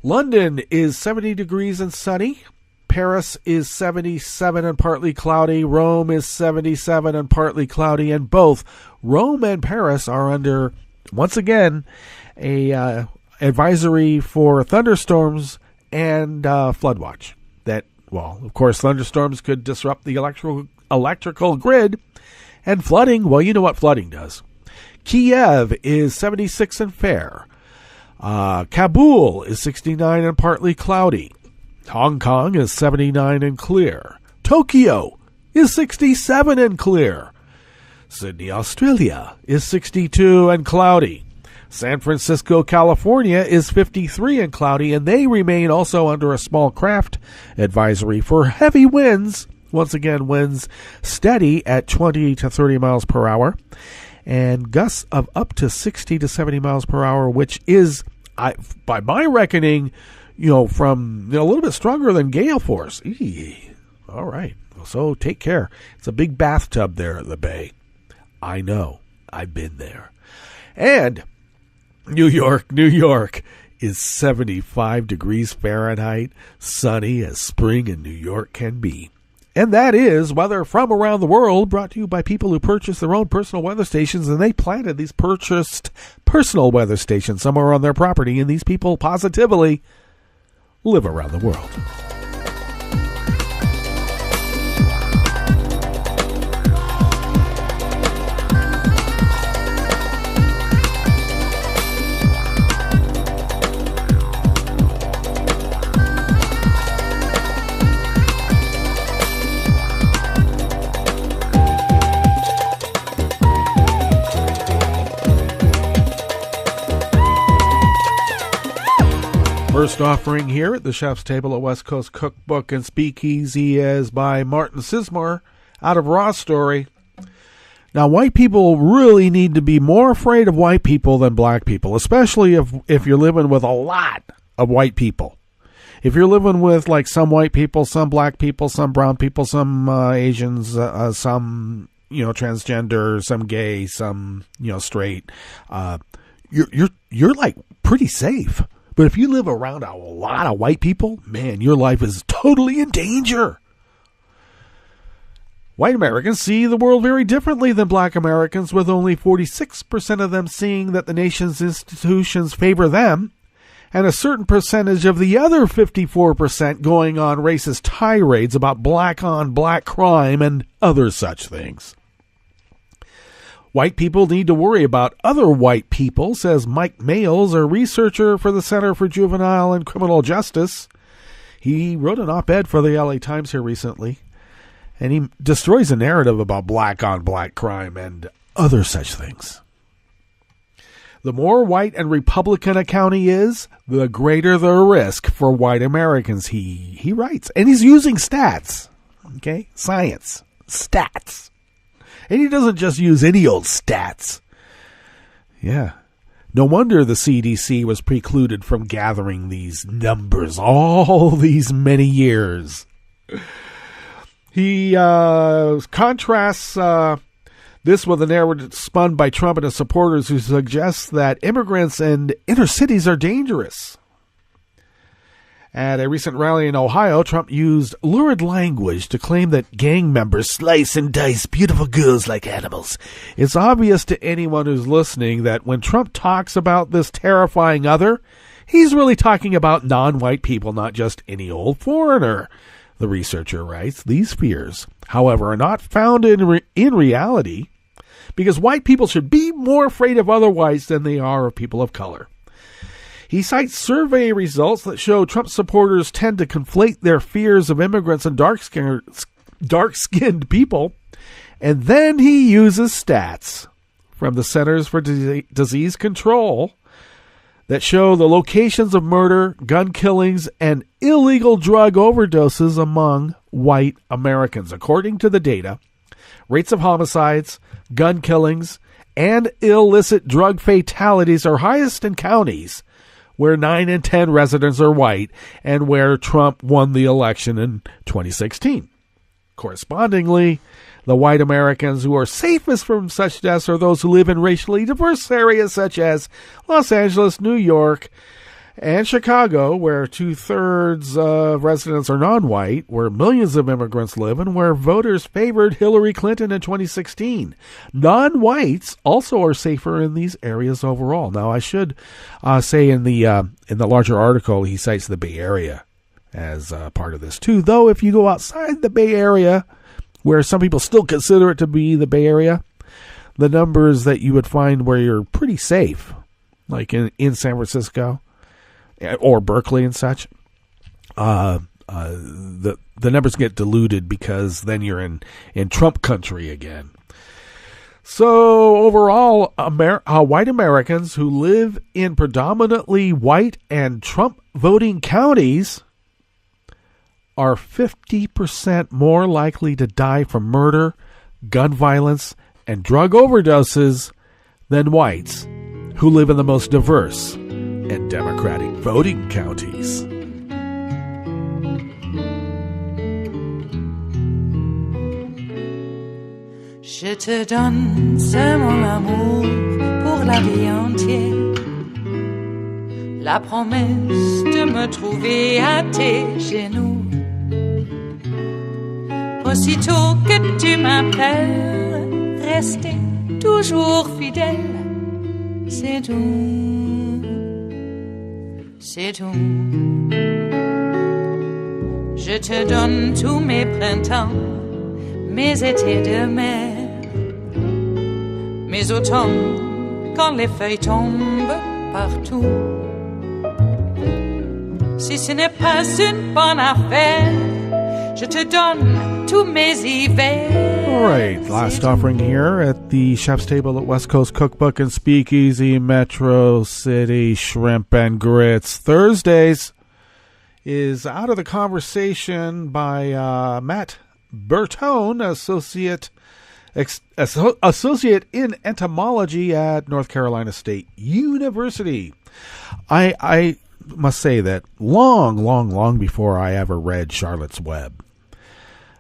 London is 70 degrees and sunny. Paris is 77 and partly cloudy. Rome is 77 and partly cloudy, and both Rome and Paris are under, once again, a advisory for thunderstorms and flood watch. That, well, of course, thunderstorms could disrupt the electrical grid, and flooding, well, you know what flooding does. Kiev is 76 and fair. Kabul is 69 and partly cloudy. Hong Kong is 79 and clear. Tokyo is 67 and clear. Sydney, Australia is 62 and cloudy. San Francisco, California is 53 and cloudy, and they remain also under a small craft advisory for heavy winds. Once again, winds steady at 20 to 30 miles per hour, and gusts of up to 60 to 70 miles per hour, which is, by my reckoning, from a little bit stronger than gale force. All right, so take care. It's a big bathtub there at the bay. I know. I've been there. And New York is 75 degrees Fahrenheit, sunny as spring in New York can be. And that is weather from around the world, brought to you by people who purchased their own personal weather stations, and they planted these purchased personal weather stations somewhere on their property, and these people positively live around the world. First offering here at the chef's table at West Coast Cookbook and Speakeasy is by Martin Sismore out of Raw Story. Now, white people really need to be more afraid of white people than black people, especially if you're living with a lot of white people. If you're living with like some white people, some black people, some brown people, some Asians, some transgender, some gay, some straight, you're like pretty safe. But if you live around a lot of white people, man, your life is totally in danger. White Americans see the world very differently than black Americans, with only 46% of them seeing that the nation's institutions favor them, and a certain percentage of the other 54% going on racist tirades about black-on-black crime and other such things. White people need to worry about other white people, says Mike Males, a researcher for the Center for Juvenile and Criminal Justice. He wrote an op-ed for the LA Times here recently, and he destroys the narrative about black-on-black crime and other such things. The more white and Republican a county is, the greater the risk for white Americans, he writes. And he's using stats, okay? Science, stats. And he doesn't just use any old stats. Yeah. No wonder the CDC was precluded from gathering these numbers all these many years. He contrasts this with a narrative spun by Trump and his supporters who suggests that immigrants and inner cities are dangerous. At a recent rally in Ohio, Trump used lurid language to claim that gang members slice and dice beautiful girls like animals. It's obvious to anyone who's listening that when Trump talks about this terrifying other, he's really talking about non-white people, not just any old foreigner. The researcher writes, these fears, however, are not founded in reality, because white people should be more afraid of other whites than they are of people of color. He cites survey results that show Trump supporters tend to conflate their fears of immigrants and dark-skinned people, and then he uses stats from the Centers for Disease Control that show the locations of murder, gun killings, and illegal drug overdoses among white Americans. According to the data, rates of homicides, gun killings, and illicit drug fatalities are highest in counties where 9 in 10 residents are white and where Trump won the election in 2016. Correspondingly, the white Americans who are safest from such deaths are those who live in racially diverse areas such as Los Angeles, New York, and Chicago, where 2/3 of residents are non-white, where millions of immigrants live, and where voters favored Hillary Clinton in 2016. Non-whites also are safer in these areas overall. Now, I should say in the larger article, he cites the Bay Area as part of this too. Though, if you go outside the Bay Area, where some people still consider it to be the Bay Area, the numbers that you would find where you're pretty safe, like in San Francisco or Berkeley and such, the numbers get diluted because then you're in Trump country again. So overall, white Americans who live in predominantly white and Trump voting counties are 50% more likely to die from murder, gun violence, and drug overdoses than whites who live in the most diverse and Democratic voting counties. Je te donne ce mon amour pour la vie entière, la promesse de me trouver à tes genoux. Aussitôt que tu m'appelles, rester toujours fidèle, c'est tout, c'est tout. Je te donne tous mes printemps, mes étés de mer, mes automnes quand les feuilles tombent partout. Si ce n'est pas une bonne affaire, je te donne tous mes hivers. All right, last offering here at the chef's table at West Coast Cookbook and Speakeasy, Metro City Shrimp and Grits. Thursdays is Out of the Conversation by Matt Bertone, associate in entomology at North Carolina State University. must say that long before I ever read Charlotte's Web,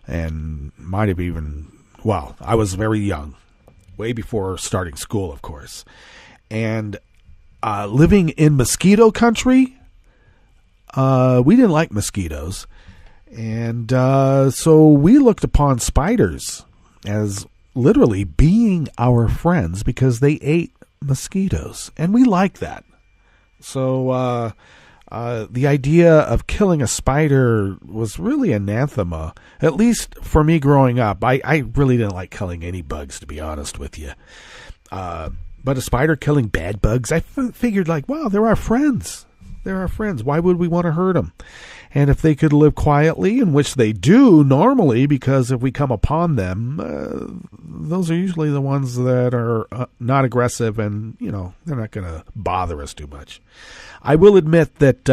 and might have even, well, I was very young, way before starting school, of course, and living in mosquito country, we didn't like mosquitoes, and so we looked upon spiders as literally being our friends because they ate mosquitoes, and we liked that. So the idea of killing a spider was really anathema, at least for me growing up. I really didn't like killing any bugs, to be honest with you. But a spider killing bad bugs, I figured like, wow, they're our friends. They're our friends. Why would we want to hurt them? And if they could live quietly, in which they do normally, because if we come upon them, those are usually the ones that are not aggressive and, you know, they're not going to bother us too much. I will admit that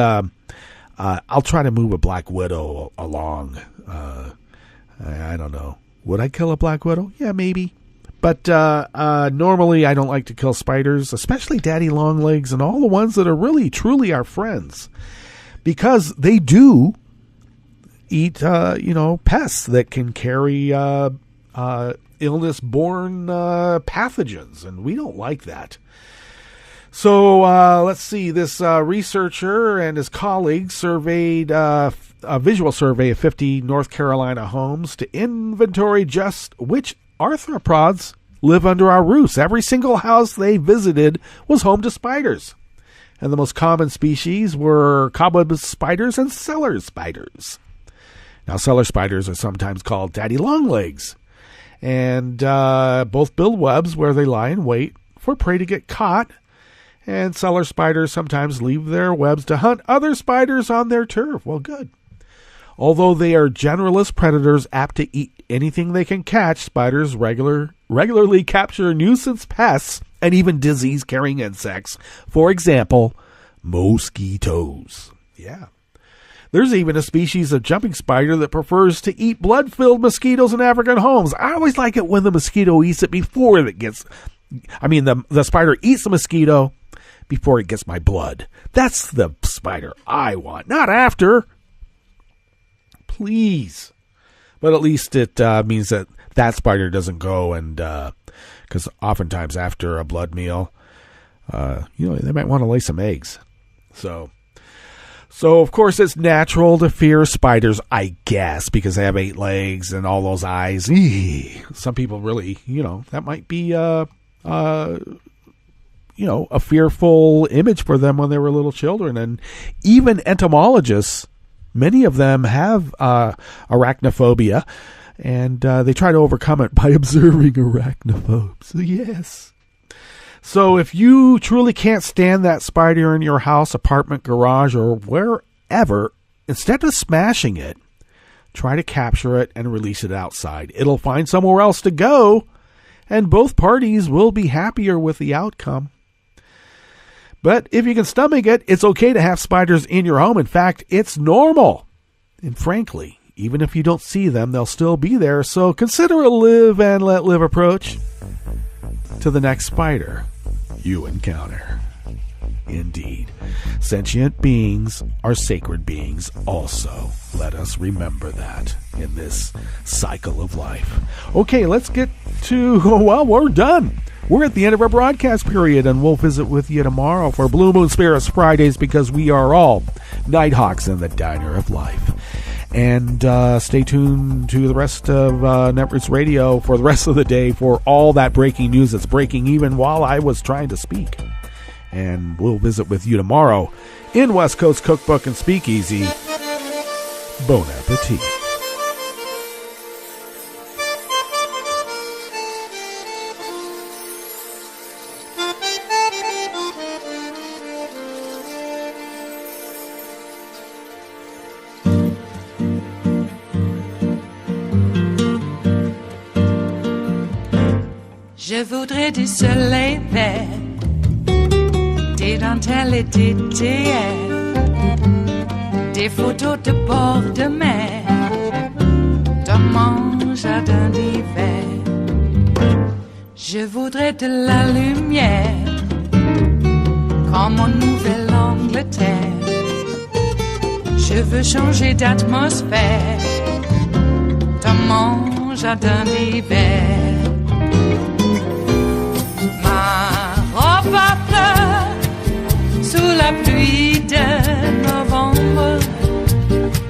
I'll try to move a black widow along. I don't know. Would I kill a black widow? Yeah, maybe. But normally I don't like to kill spiders, especially daddy longlegs and all the ones that are really, truly our friends. Because they do eat, pests that can carry illness-borne pathogens, and we don't like that. So let's see. This researcher and his colleagues surveyed a visual survey of 50 North Carolina homes to inventory just which arthropods live under our roofs. Every single house they visited was home to spiders. And the most common species were cobweb spiders and cellar spiders. Now, cellar spiders are sometimes called daddy longlegs. And both build webs where they lie in wait for prey to get caught. And cellar spiders sometimes leave their webs to hunt other spiders on their turf. Well, good. Although they are generalist predators apt to eat anything they can catch, spiders regularly capture nuisance pests and even disease-carrying insects. For example, mosquitoes. Yeah. There's even a species of jumping spider that prefers to eat blood-filled mosquitoes in African homes. I always like it when the mosquito eats it before it gets... the spider eats the mosquito before it gets my blood. That's the spider I want, not after. Please. But at least it means that spider doesn't go and... because oftentimes after a blood meal, they might want to lay some eggs. So of course it's natural to fear spiders, I guess, because they have 8 legs and all those eyes. Some people really, that might be a fearful image for them when they were little children. And even entomologists, many of them have arachnophobia. And they try to overcome it by observing arachnophobes. Yes. So if you truly can't stand that spider in your house, apartment, garage, or wherever, instead of smashing it, try to capture it and release it outside. It'll find somewhere else to go, and both parties will be happier with the outcome. But if you can stomach it, it's okay to have spiders in your home. In fact, it's normal. And frankly, even if you don't see them, they'll still be there. So consider a live and let live approach to the next spider you encounter. Indeed, sentient beings are sacred beings also. Let us remember that in this cycle of life. Okay, let's get to, we're done. We're at the end of our broadcast period, and we'll visit with you tomorrow for Blue Moon Spirits Fridays, because we are all Nighthawks in the Diner of Life. And stay tuned to the rest of Netroots Radio for the rest of the day for all that breaking news that's breaking even while I was trying to speak. And we'll visit with you tomorrow in West Coast Cookbook and Speakeasy. Bon appetit. Je voudrais du soleil vert, des dentelles et des théâtres, des photos de bord de mer, dans mon jardin d'hiver. Je voudrais de la lumière, comme en Nouvelle-Angleterre, Je veux changer d'atmosphère dans mon jardin d'hiver. Ma robe à fleurs sous la pluie de novembre.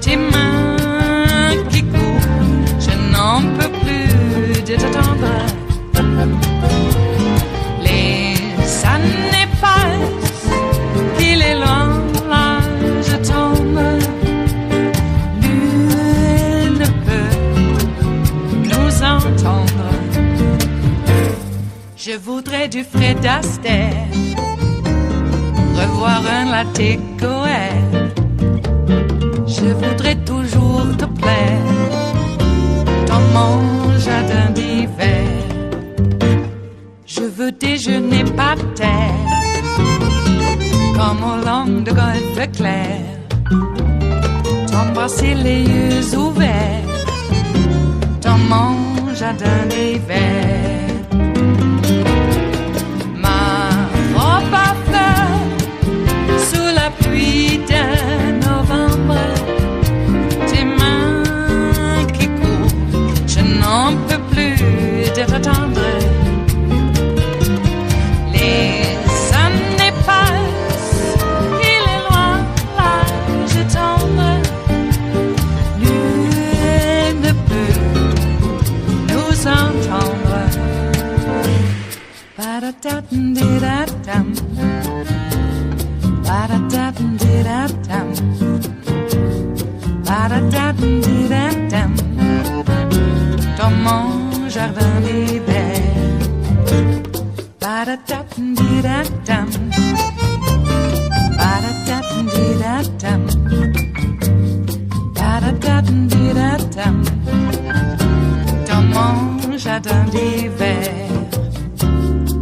Tes mains qui courent, je n'en peux plus de t'attendre. Les années passent, qu'il est loin, là je tombe. Nul ne peut nous entendre. Je voudrais du Fred Astaire, revoir un latte Goël. Je voudrais toujours te plaire dans mon jardin d'hiver. Je veux déjeuner par terre comme au long de golfe clair, t'embrasser les yeux ouverts dans mon jardin d'hiver. Ma robe à fleurs sous la pluie de novembre. Tes mains qui courent, je n'en peux plus de t'attendre. Les années passent, il est loin, là je tombe. Nul ne peut nous entendre. Ba-da-da-dum-di-da-dum, ba-da-da-dum-di-da-dum, ba-da-da-dum-di-da-dum, dans mon jardin d'hiver. Ba-da-da-dum-di-da-dum, ba-da-da-dum-di-da-dum, ba-da-da-dum-di-da-dum, dans mon jardin d'hiver.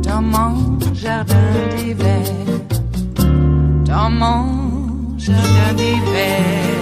Dans mon jardin d'hiver, dans mon jardin d'hiver.